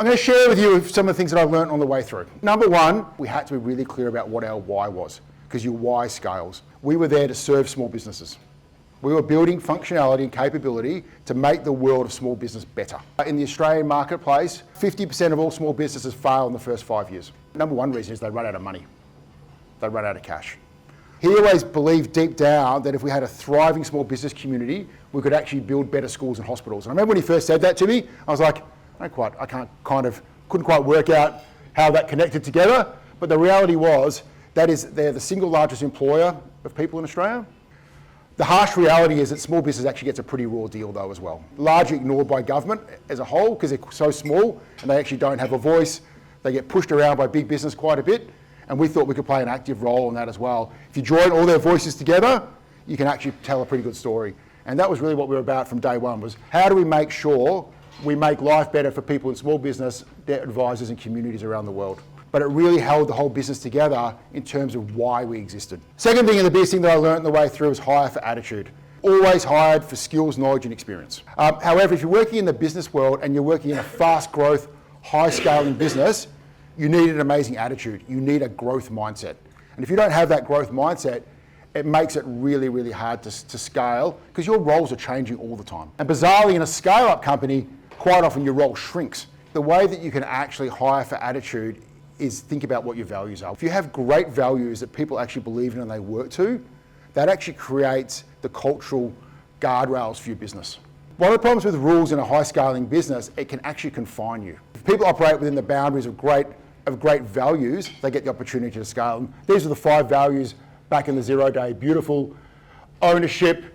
I'm going to share with you some of the things that I've learned on the way through. Number one, we had to be really clear about what our why was, because your why scales. We were there to serve small businesses. We were building functionality and capability to make the world of small business better. In the Australian marketplace, 50% of all small businesses fail in the first 5 years. Number one reason is they run out of money. They run out of cash. He always believed deep down that if we had a thriving small business community, we could actually build better schools and hospitals. And I remember when he first said that to me, I was like, couldn't quite work out how that connected together. But the reality was, they're the single largest employer of people in Australia. The harsh reality is that small business actually gets a pretty raw deal though as well. Largely ignored by government as a whole because they're so small and they actually don't have a voice. They get pushed around by big business quite a bit. And we thought we could play an active role in that as well. If you join all their voices together, you can actually tell a pretty good story. And that was really what we were about from day one, was how do we make sure we make life better for people in small business, their advisors and communities around the world. But it really held the whole business together in terms of why we existed. Second thing, and the biggest thing that I learned on the way through, was hire for attitude. Always hired for skills, knowledge and experience. However, if you're working in the business world and you're working in a fast growth, high scaling business, you need an amazing attitude. You need a growth mindset. And if you don't have that growth mindset, it makes it really, really hard to scale because your roles are changing all the time. And bizarrely, in a scale-up company, quite often your role shrinks. The way that you can actually hire for attitude is think about what your values are. If you have great values that people actually believe in and they work to, that actually creates the cultural guardrails for your business. One of the problems with rules in a high scaling business, it can actually confine you. If people operate within the boundaries of great values, they get the opportunity to scale them. These are the 5 values back in the Xero day. Beautiful, ownership,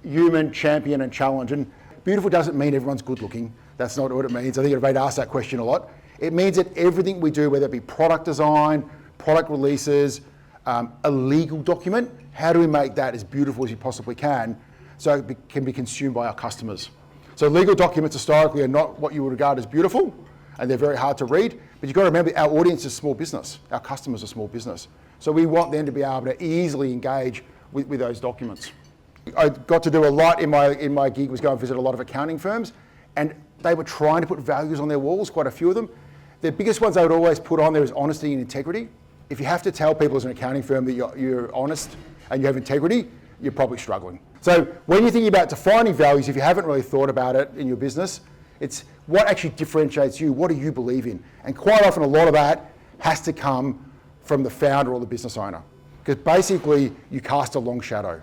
human, champion and challenge. And beautiful doesn't mean everyone's good looking. That's not what it means. I think everybody asks that question a lot. It means that everything we do, whether it be product design, product releases, a legal document, how do we make that as beautiful as you possibly can so it can be consumed by our customers? So legal documents historically are not what you would regard as beautiful, and they're very hard to read, but you've got to remember our audience is small business. Our customers are small business. So we want them to be able to easily engage with those documents. I got to do a lot in my gig, was go and visit a lot of accounting firms, and they were trying to put values on their walls, quite a few of them. The biggest ones they would always put on there is honesty and integrity. If you have to tell people as an accounting firm that you're honest and you have integrity, you're probably struggling. So when you're thinking about defining values, if you haven't really thought about it in your business, it's what actually differentiates you, what do you believe in? And quite often a lot of that has to come from the founder or the business owner. Because basically you cast a long shadow.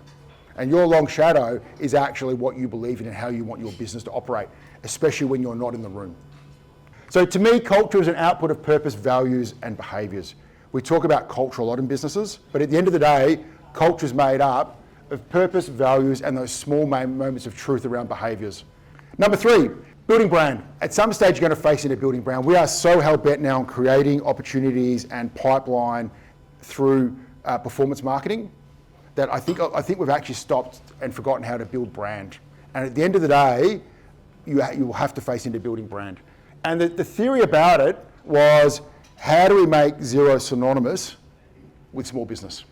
And your long shadow is actually what you believe in and how you want your business to operate, especially when you're not in the room. So to me, culture is an output of purpose, values, and behaviours. We talk about culture a lot in businesses, but at the end of the day, culture is made up of purpose, values, and those small moments of truth around behaviours. Number 3, building brand. At some stage, you're going to face into building brand. We are so hell-bent now on creating opportunities and pipeline through performance marketing that I think we've actually stopped and forgotten how to build brand. And at the end of the day, you will have to face into building brand. And the theory about it was, how do we make Xero synonymous with small business?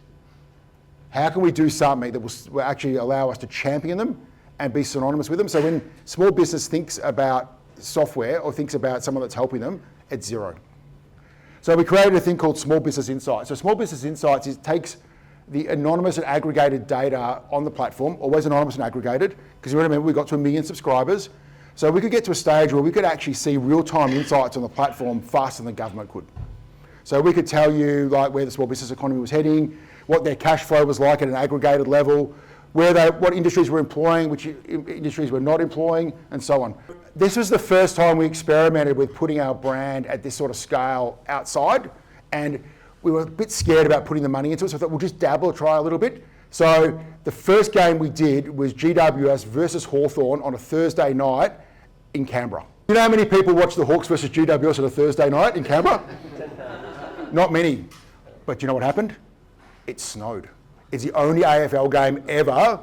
How can we do something that will actually allow us to champion them and be synonymous with them? So when small business thinks about software or thinks about someone that's helping them, it's Xero. So we created a thing called Small Business Insights. So Small Business Insights takes the anonymous and aggregated data on the platform, always anonymous and aggregated, because you remember we got to 1 million subscribers. So we could get to a stage where we could actually see real-time insights on the platform faster than the government could. So we could tell you like where the small business economy was heading, what their cash flow was like at an aggregated level, what industries were employing, which industries were not employing, and so on. This was the first time we experimented with putting our brand at this sort of scale outside, and we were a bit scared about putting the money into it, so I thought we'll just dabble, try a little bit. So the first game we did was GWS versus Hawthorn on a Thursday night in Canberra. You know how many people watch the Hawks versus GWS on a Thursday night in Canberra? Not many. But you know what happened? It snowed. It's the only AFL game ever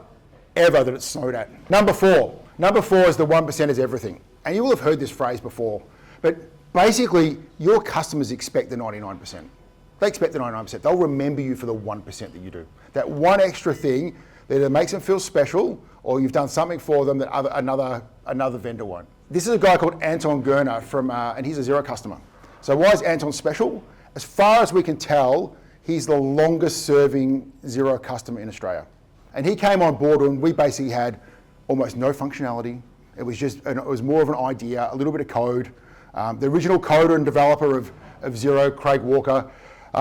that it snowed at. Number 4 is the 1% is everything. And you will have heard this phrase before, but basically your customers expect the 99%. They expect the 99%. They'll remember you for the 1% that you do. That one extra thing that either makes them feel special or you've done something for them that another vendor won't. This is a guy called Anton Gerner and he's a Xero customer. So why is Anton special? As far as we can tell, he's the longest serving Xero customer in Australia. And he came on board and we basically had almost no functionality. It was more of an idea, a little bit of code. The original coder and developer of Xero, Craig Walker,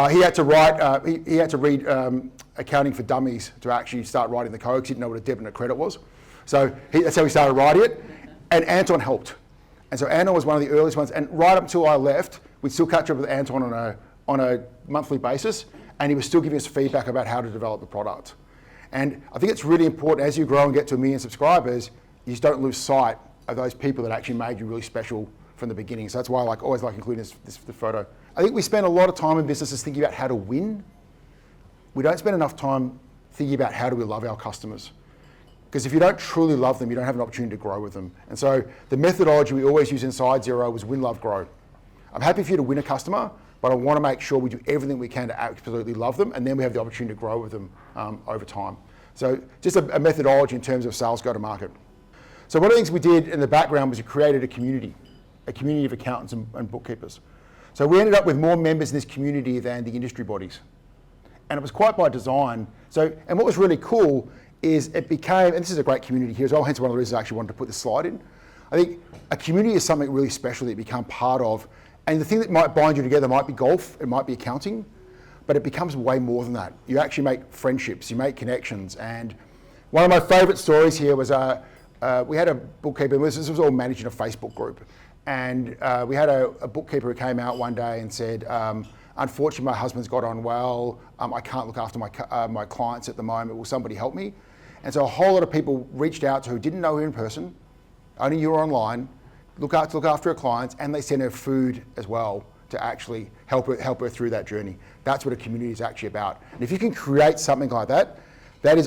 he had to read Accounting for Dummies to actually start writing the code because he didn't know what a debit and a credit was. So that's how he started writing it. And Anton helped. And so Anton was one of the earliest ones. And right up until I left, we'd still catch up with Anton on a monthly basis. And he was still giving us feedback about how to develop the product. And I think it's really important as you grow and get to 1 million subscribers, you just don't lose sight of those people that actually made you really special from the beginning. So that's why I always like including this photo. I think we spend a lot of time in businesses thinking about how to win. We don't spend enough time thinking about how do we love our customers. Because if you don't truly love them, you don't have an opportunity to grow with them. And so the methodology we always use inside Xero was win, love, grow. I'm happy for you to win a customer, but I want to make sure we do everything we can to absolutely love them, and then we have the opportunity to grow with them over time. So just a methodology in terms of sales go-to-market. So one of the things we did in the background was we created a community of accountants and bookkeepers. So we ended up with more members in this community than the industry bodies. And it was quite by design. And what was really cool is it became, and this is a great community here as well, hence one of the reasons I actually wanted to put this slide in. I think a community is something really special that you become part of. And the thing that might bind you together might be golf, it might be accounting, but it becomes way more than that. You actually make friendships, you make connections. And one of my favorite stories here was we had a bookkeeper, this was all managed in a Facebook group. And we had a bookkeeper who came out one day and said, unfortunately, my husband's got on well. I can't look after my clients at the moment. Will somebody help me? And so a whole lot of people reached out to her who didn't know her in person, only knew her online, look after her clients, and they sent her food as well to actually help her through that journey. That's what a community is actually about. And if you can create something like that, that's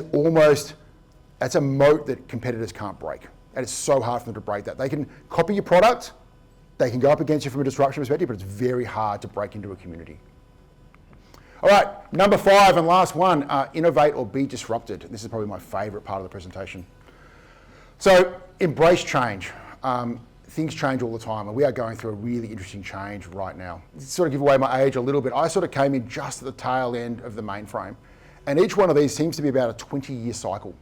a moat that competitors can't break. And it's so hard for them to break that. They can copy your product, they can go up against you from a disruption perspective, but it's very hard to break into a community. All right, number 5 and last one, innovate or be disrupted. This is probably my favorite part of the presentation. So embrace change. Things change all the time, and we are going through a really interesting change right now. To sort of give away my age a little bit, I sort of came in just at the tail end of the mainframe. And each one of these seems to be about a 20-year cycle,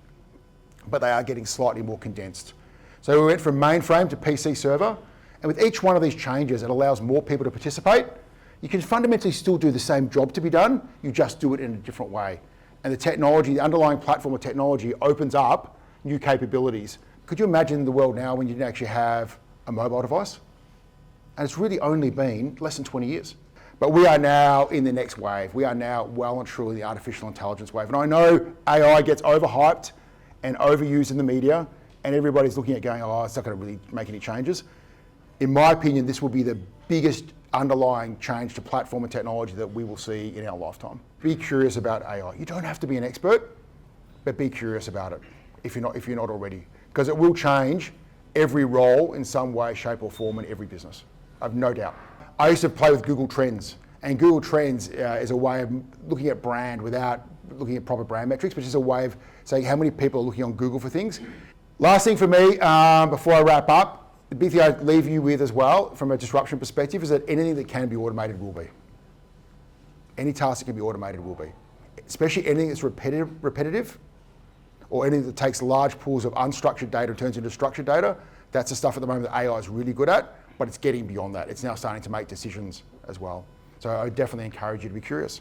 but they are getting slightly more condensed. So we went from mainframe to PC server, and with each one of these changes, it allows more people to participate. You can fundamentally still do the same job to be done, you just do it in a different way. And the technology, the underlying platform of technology opens up new capabilities. Could you imagine the world now when you didn't actually have a mobile device? And it's really only been less than 20 years. But we are now in the next wave. We are now well and truly the artificial intelligence wave. And I know AI gets overhyped and overused in the media, and everybody's looking at going, oh, it's not going to really make any changes. In my opinion, this will be the biggest underlying change to platform and technology that we will see in our lifetime. Be curious about AI. You don't have to be an expert, but be curious about it if you're not already, because it will change every role in some way, shape or form in every business. I've no doubt. I used to play with Google Trends, and Google Trends is a way of looking at brand without looking at proper brand metrics, which is a way of saying how many people are looking on Google for things. Last thing for me, before I wrap up, the big thing I'd leave you with as well, from a disruption perspective, is that anything that can be automated will be. Any task that can be automated will be. Especially anything that's repetitive, or anything that takes large pools of unstructured data and turns into structured data. That's the stuff at the moment that AI is really good at, but it's getting beyond that. It's now starting to make decisions as well. So I would definitely encourage you to be curious.